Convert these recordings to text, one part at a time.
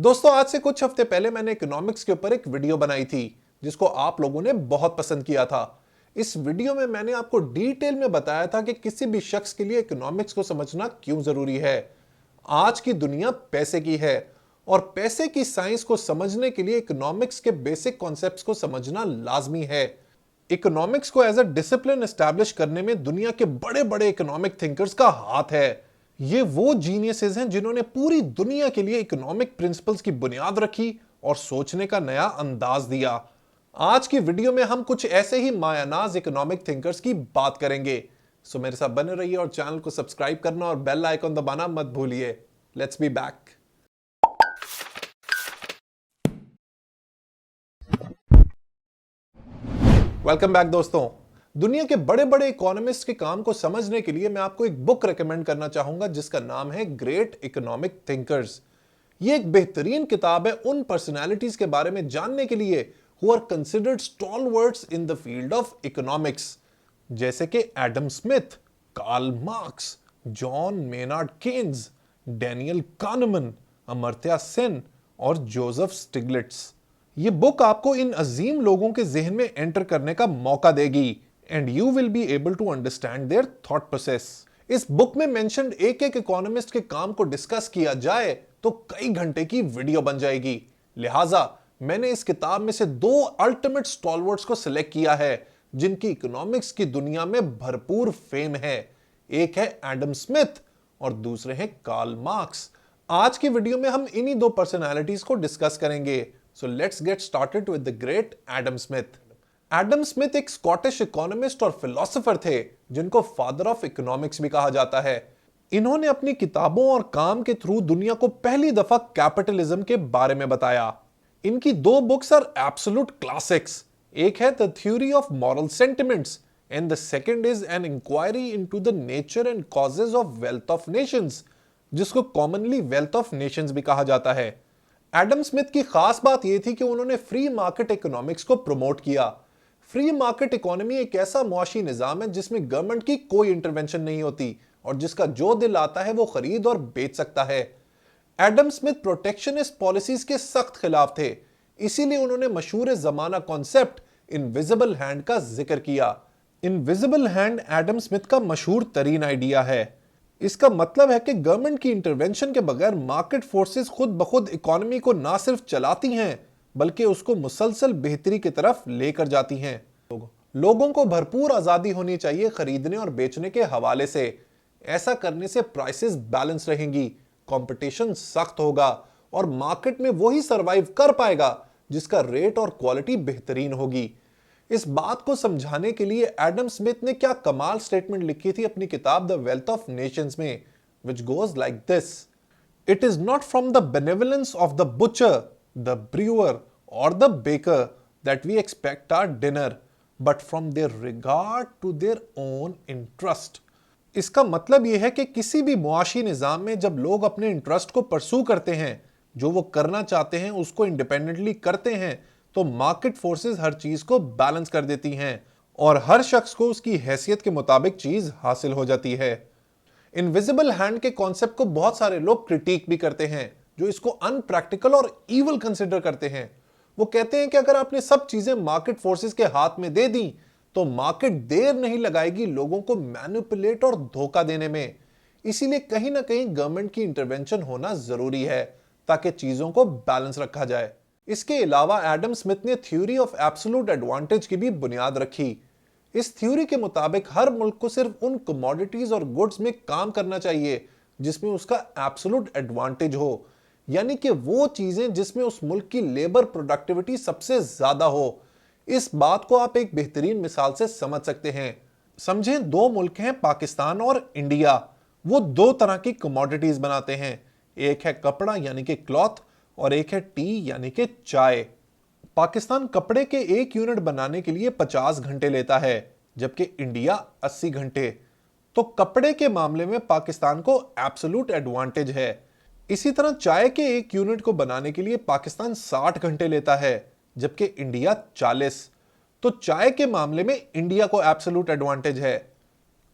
दोस्तों, आज से कुछ हफ्ते पहले मैंने इकोनॉमिक्स के ऊपर एक वीडियो बनाई थी जिसको आप लोगों ने बहुत पसंद किया था। इस वीडियो में मैंने आपको डिटेल में बताया था कि किसी भी शख्स के लिए इकोनॉमिक्स को समझना क्यों जरूरी है। आज की दुनिया पैसे की है और पैसे की साइंस को समझने के लिए इकोनॉमिक्स के बेसिक कॉन्सेप्ट्स को समझना लाजमी है। इकोनॉमिक्स को एज अ डिसिप्लिन एस्टैब्लिश करने में दुनिया के बड़े बड़े इकोनॉमिक थिंकर्स का हाथ है। ये वो जीनियसेस हैं जिन्होंने पूरी दुनिया के लिए इकोनॉमिक प्रिंसिपल्स की बुनियाद रखी और सोचने का नया अंदाज दिया। आज की वीडियो में हम कुछ ऐसे ही मायानाज इकोनॉमिक थिंकर्स की बात करेंगे। सो मेरे साथ बने रहिए और चैनल को सब्सक्राइब करना और बेल आइकन दबाना मत भूलिए। Let's be back. Welcome back दोस्तों। दुनिया के बड़े बड़े इकोनॉमिस्ट के काम को समझने के लिए मैं आपको एक बुक रेकमेंड करना चाहूंगा जिसका नाम है ग्रेट इकोनॉमिक थिंकर्स। ये एक बेहतरीन किताब है उन पर्सनालिटीज के बारे में जानने के लिए who are considered stalwarts in the field of economics, जैसे कि Adam Smith, Karl Marx, John Maynard Keynes, Daniel Kahneman, Amartya Sen और जोसेफ स्टिग्लिट्स। ये बुक आपको इन अजीम लोगों के जहन में एंटर करने का मौका देगी and you will be able to understand their thought process. इस बुक में मेंशन्ड एक एक इकोनॉमिस्ट के काम को डिस्कस किया जाए तो कई घंटे की वीडियो बन जाएगी। लिहाजा मैंने इस किताब में से दो अल्टीमेट स्टॉलवर्ड्स को सिलेक्ट किया है जिनकी इकोनॉमिक्स की दुनिया में भरपूर फेम है। एक है एडम स्मिथ और दूसरे हैं कार्ल मार्क्स। आज की वीडियो में हम इन्हीं दो पर्सनालिटीज को डिस्कस करेंगे। So let's get started with the great Adam Smith. Adam Smith एक स्कॉटिश इकोनॉमिस्ट और फिलोसोफर थे जिनको फादर ऑफ इकोनॉमिक्स भी कहा जाता है। इन्होंने अपनी किताबों और काम के थ्रू दुनिया को पहली दफा कैपिटलिज्म के बारे में बताया। इनकी दो बुक्स आर एब्सोल्यूट क्लासिक्स। एक है the theory of moral sentiments and the second is an inquiry into the nature and causes of wealth of nations, जिसको कॉमनली वेल्थ ऑफ नेशंस भी कहा जाता है। एडम स्मिथ की खास बात यह थी कि उन्होंने फ्री मार्केट इकोनॉमिक्स को प्रमोट किया। फ्री मार्केट इकोनॉमी एक ऐसा मुआशी निजाम है जिसमें गवर्नमेंट की कोई इंटरवेंशन नहीं होती और जिसका जो दिल आता है वो खरीद और बेच सकता है। एडम स्मिथ प्रोटेक्शनिस्ट पॉलिसीज के सख्त खिलाफ थे, इसीलिए उन्होंने मशहूर जमाना कॉन्सेप्ट इनविजिबल हैंड का जिक्र किया। इनविजिबल हैंड एडम स्मिथ का मशहूर तरीन आइडिया है। इसका मतलब है कि गवर्नमेंट की इंटरवेंशन के बगैर मार्केट फोर्सेस खुद ब खुद इकोनॉमी को ना सिर्फ चलाती हैं बल्कि उसको मुसलसल बेहतरी की तरफ लेकर जाती हैं। लोगों को भरपूर आजादी होनी चाहिए खरीदने और बेचने के हवाले से। ऐसा करने से प्राइसेस बैलेंस रहेंगी, कंपटीशन सख्त होगा और मार्केट में वही सरवाइव कर पाएगा जिसका रेट और क्वालिटी बेहतरीन होगी। इस बात को समझाने के लिए एडम स्मिथ ने क्या कमाल स्टेटमेंट लिखी थी अपनी किताब द वेल्थ ऑफ नेशंस में, which goes like this: It is not from the benevolence of the butcher, the brewer or the baker that we expect our dinner, but from their regard to their own interest. इसका मतलब यह है कि किसी भी मुआशी निजाम में जब लोग अपने इंटरेस्ट को परसू करते हैं, जो वो करना चाहते हैं उसको इंडिपेंडेंटली करते हैं, तो मार्केट फोर्सेस हर चीज को बैलेंस कर देती हैं और हर शख्स को उसकी हैसियत के मुताबिक चीज हासिल हो जाती है। इनविजिबल हैंड के कॉन्सेप्ट को बहुत सारे लोग क्रिटिक भी करते हैं जो इसको अनप्रैक्टिकल और ईवल कंसिडर करते हैं। वो कहते हैं कि अगर आपने सब चीजें मार्केट फोर्सेस के हाथ में दे दी तो मार्केट देर नहीं लगाएगी लोगों को मैनिपुलेट और धोखा देने में। इसीलिए कहीं ना कहीं गवर्नमेंट की इंटरवेंशन होना जरूरी है ताकि चीजों को बैलेंस रखा जाए। इसके अलावा एडम स्मिथ ने थ्योरी ऑफ एब्सोल्यूट एडवांटेज की भी बुनियाद रखी। इस थ्योरी के मुताबिक हर मुल्क को सिर्फ उन कमोडिटीज और गुड्स में काम करना चाहिए जिसमें उसका एब्सोल्यूट एडवांटेज हो, यानी कि वो चीजें जिसमें उस मुल्क की लेबर प्रोडक्टिविटी सबसे ज्यादा हो। इस बात को आप एक बेहतरीन मिसाल से समझ सकते हैं। समझें, दो मुल्क हैं पाकिस्तान और इंडिया। वो दो तरह की कमोडिटीज बनाते हैं, एक है कपड़ा यानी कि क्लॉथ और एक है टी यानी कि चाय। पाकिस्तान कपड़े के एक यूनिट बनाने के लिए 50 घंटे लेता है जबकि इंडिया 80 घंटे। तो कपड़े के मामले में पाकिस्तान को एब्सोल्यूट एडवांटेज है। इसी तरह चाय के एक यूनिट को बनाने के लिए पाकिस्तान 60 घंटे लेता है जबकि इंडिया 40। तो चाय के मामले में इंडिया को एब्सोल्यूट एडवांटेज है।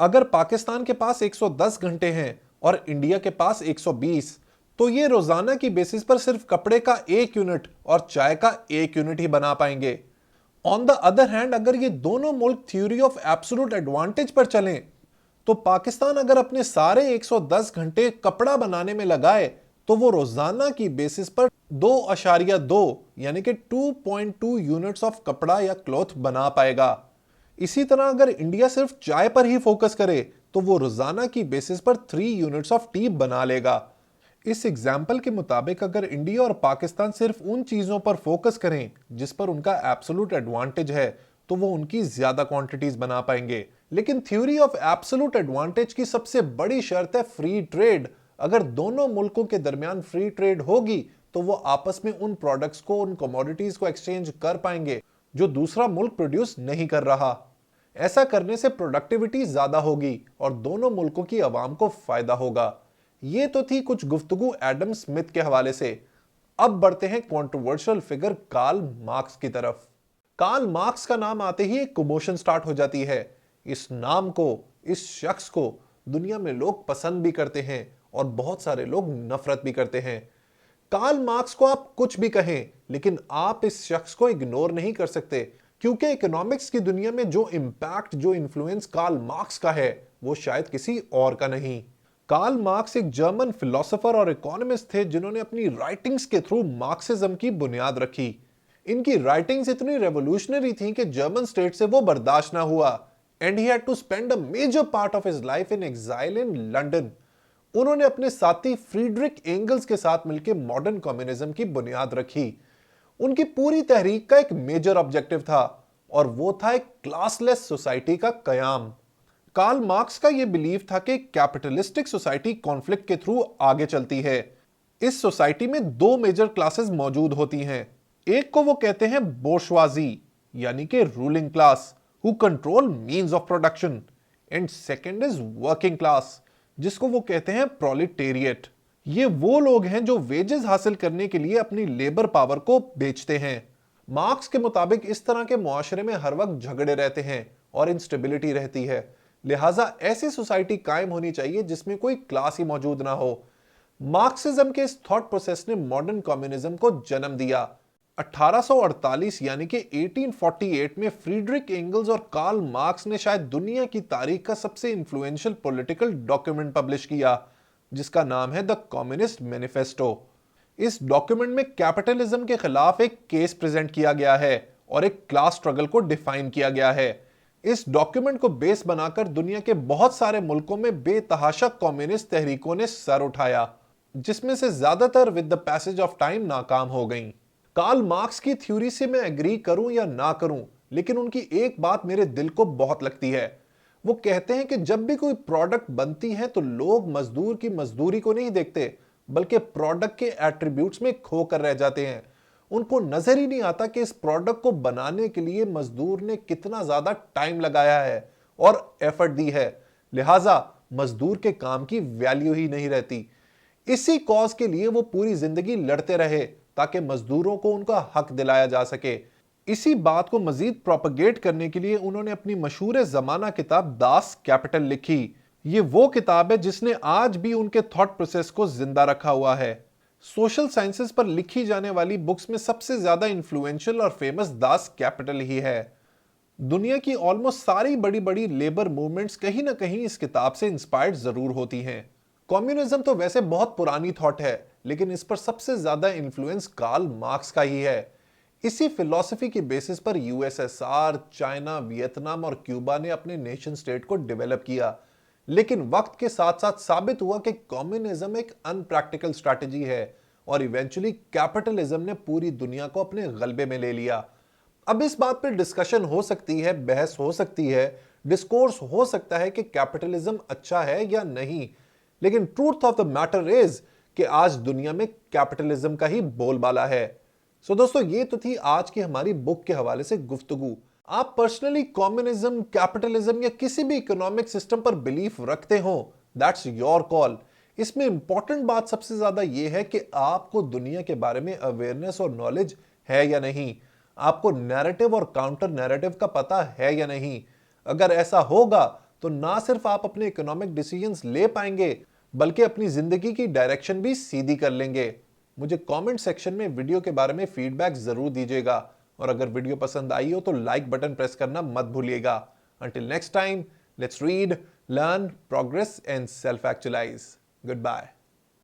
अगर पाकिस्तान के पास 110 घंटे हैं और इंडिया के पास 120, तो ये रोजाना की बेसिस पर सिर्फ कपड़े का 1 यूनिट और चाय का 1 यूनिट ही बना पाएंगे। ऑन द अदर हैंड, अगर ये दोनों मुल्क थ्योरी ऑफ एब्सोल्यूट एडवांटेज पर चलें, तो पाकिस्तान अगर अपने सारे 110 घंटे कपड़ा बनाने में लगाए तो वो रोजाना की बेसिस पर 2.2 यानी कि 2.2 यूनिट्स ऑफ कपड़ा या क्लॉथ बना पाएगा। इसी तरह अगर इंडिया सिर्फ चाय पर ही फोकस करे तो वो रोजाना की बेसिस पर 3 यूनिट्स ऑफ टी बना लेगा। इस एग्जाम्पल के मुताबिक अगर इंडिया और पाकिस्तान सिर्फ उन चीजों पर फोकस करें जिस पर उनका एब्सोल्यूट एडवांटेज है तो वो उनकी ज्यादा क्वांटिटीज बना पाएंगे। लेकिन थ्योरी ऑफ एब्सोल्यूट एडवांटेज की सबसे बड़ी शर्त है फ्री ट्रेड। अगर दोनों मुल्कों के दरमियान फ्री ट्रेड होगी तो वो आपस में उन प्रोडक्ट्स को, उन कमोडिटीज को एक्सचेंज कर पाएंगे जो दूसरा मुल्क प्रोड्यूस नहीं कर रहा। ऐसा करने से प्रोडक्टिविटी ज्यादा होगी और दोनों मुल्कों की आवाम को फायदा होगा। ये तो थी कुछ गुफ्तगू एडम स्मिथ के हवाले से। अब बढ़ते हैं कंट्रोवर्शियल फिगर कार्ल मार्क्स की तरफ। कार्ल मार्क्स का नाम आते ही एक कमोशन स्टार्ट हो जाती है। इस नाम को, इस शख्स को दुनिया में लोग पसंद भी करते हैं और बहुत सारे लोग नफरत भी करते हैं। कार्ल मार्क्स को आप कुछ भी कहें, लेकिन आप इस शख्स को इग्नोर नहीं कर सकते, क्योंकि इकोनॉमिक्स की दुनिया में जो इंपैक्ट, जो इन्फ्लुएंस कार्ल मार्क्स का है वो शायद किसी और का नहीं। कार्ल मार्क्स एक जर्मन फिलोसोफर और इकोनॉमिस्ट थे जिन्होंने अपनी राइटिंग्स के थ्रू मार्क्सिज्म की बुनियाद रखी। इनकी राइटिंग्स इतनी रेवोल्यूशनरी थी कि जर्मन स्टेट से वो बर्दाश्त ना हुआ and he had to spend a major part of his life in exile in London. उन्होंने अपने साथी फ्रीडरिक एंगल्स के साथ मिलकर मॉडर्न कम्युनिज्म की बुनियाद रखी। उनकी पूरी तहरीक का एक मेजर ऑब्जेक्टिव था और वो था एक क्लासलेस सोसाइटी का कयाम। कार्ल मार्क्स का यह बिलीव था कि कैपिटलिस्टिक सोसाइटी कॉन्फ्लिक्ट के थ्रू आगे चलती है। इस सोसाइटी में दो मेजर क्लासेस मौजूद होती हैं। एक को वो कहते हैं बोर्शवाजी यानी कि ruling class who control means of production, and second is working class जिसको वो कहते हैं प्रोलिटेरिएट। ये वो लोग हैं जो वेजेस हासिल करने के लिए अपनी लेबर पावर को बेचते हैं। मार्क्स के मुताबिक इस तरह के मुआशरे में हर वक्त झगड़े रहते हैं और इंस्टेबिलिटी रहती है, लिहाजा ऐसी सोसाइटी कायम होनी चाहिए जिसमें कोई क्लास ही मौजूद ना हो। मार्क्सिज्म के इस थॉट प्रोसेस ने मॉडर्न कम्युनिज्म को जन्म दिया। 1848 यानी कि 1848 में फ्रीडरिक एंगल्स और कार्ल मार्क्स ने शायद दुनिया की तारीख का सबसे इंफ्लुएंशियल पॉलिटिकल डॉक्यूमेंट पब्लिश किया जिसका नाम है द कम्युनिस्ट मैनिफेस्टो। इस डॉक्यूमेंट में कैपिटलिज्म के खिलाफ एक केस प्रेजेंट किया गया है और एक क्लास स्ट्रगल को डिफाइन किया गया है। इस डॉक्यूमेंट को बेस बनाकर दुनिया के बहुत सारे मुल्कों में बेतहाशा कम्युनिस्ट तहरीकों ने सर उठाया, जिसमें से ज्यादातर with the passage of time नाकाम हो गईं। कार्ल मार्क्स की थ्योरी से मैं एग्री करूं या ना करूं, लेकिन उनकी एक बात मेरे दिल को बहुत लगती है। वो कहते हैं कि जब भी कोई प्रोडक्ट बनती है तो लोग मजदूर की मजदूरी को नहीं देखते, बल्कि प्रोडक्ट के एट्रीब्यूट्स में खोकर रह जाते हैं। उनको नजर ही नहीं आता कि इस प्रोडक्ट को बनाने के लिए मजदूर ने कितना ज्यादा टाइम लगाया है और एफर्ट दी है, लिहाजा मजदूर के काम की वैल्यू ही नहीं रहती। इसी कॉज के लिए वो पूरी जिंदगी लड़ते रहे ताकि मजदूरों को उनका हक दिलाया जा सके। इसी बात को मजीद प्रोपेगेट करने के लिए उन्होंने अपनी मशहूर जमाना किताब दास कैपिटल लिखी। ये वो किताब है जिसने आज भी उनके थॉट प्रोसेस को जिंदा रखा हुआ है। सोशल साइंसेस पर लिखी जाने वाली बुक्स में सबसे ज्यादा इन्फ्लुएंशियल और फेमस दास कैपिटल ही है। दुनिया की ऑलमोस्ट सारी बड़ी बड़ी लेबर मूवमेंट्स कहीं ना कहीं इस किताब से इंस्पायर्ड जरूर होती हैं। कम्युनिज्म तो वैसे बहुत पुरानी थॉट है, लेकिन इस पर सबसे ज्यादा इन्फ्लुएंस कार्ल मार्क्स का ही है। इसी फिलॉसफी की बेसिस पर यूएसएसआर, चाइना, वियतनाम और क्यूबा ने अपने नेशन स्टेट को डेवलप किया। लेकिन वक्त के साथ साथ साबित हुआ कि कम्युनिज्म एक अनप्रैक्टिकल स्ट्रैटेजी है और इवेंचुअली कैपिटलिज्म ने पूरी दुनिया को अपने गलबे में ले लिया। अब इस बात पर डिस्कशन हो सकती है, बहस हो सकती है, डिस्कोर्स हो सकता है कि कैपिटलिज्म अच्छा है या नहीं, लेकिन truth of the matter is कि आज दुनिया में कैपिटलिज्म का ही बोलबाला है। सो दोस्तों, ये तो थी आज की हमारी बुक के हवाले से गुफ्तगू। आप पर्सनली कम्युनिज्म, कैपिटलिज्म या किसी भी इकोनॉमिक सिस्टम पर बिलीफ रखते हो, दैट्स योर कॉल। इसमें इंपॉर्टेंट बात सबसे ज्यादा यह है कि आपको दुनिया के बारे में अवेयरनेस और नॉलेज है या नहीं, आपको नैरेटिव और काउंटर नैरेटिव का पता है या नहीं। अगर ऐसा होगा तो ना सिर्फ आप अपने इकोनॉमिक डिसीजंस ले पाएंगे, बल्कि अपनी जिंदगी की डायरेक्शन भी सीधी कर लेंगे। मुझे कमेंट सेक्शन में वीडियो के बारे में फीडबैक जरूर दीजिएगा और अगर वीडियो पसंद आई हो तो लाइक बटन प्रेस करना मत भूलिएगा। Until next time, let's read, learn, progress and self actualise. Good bye.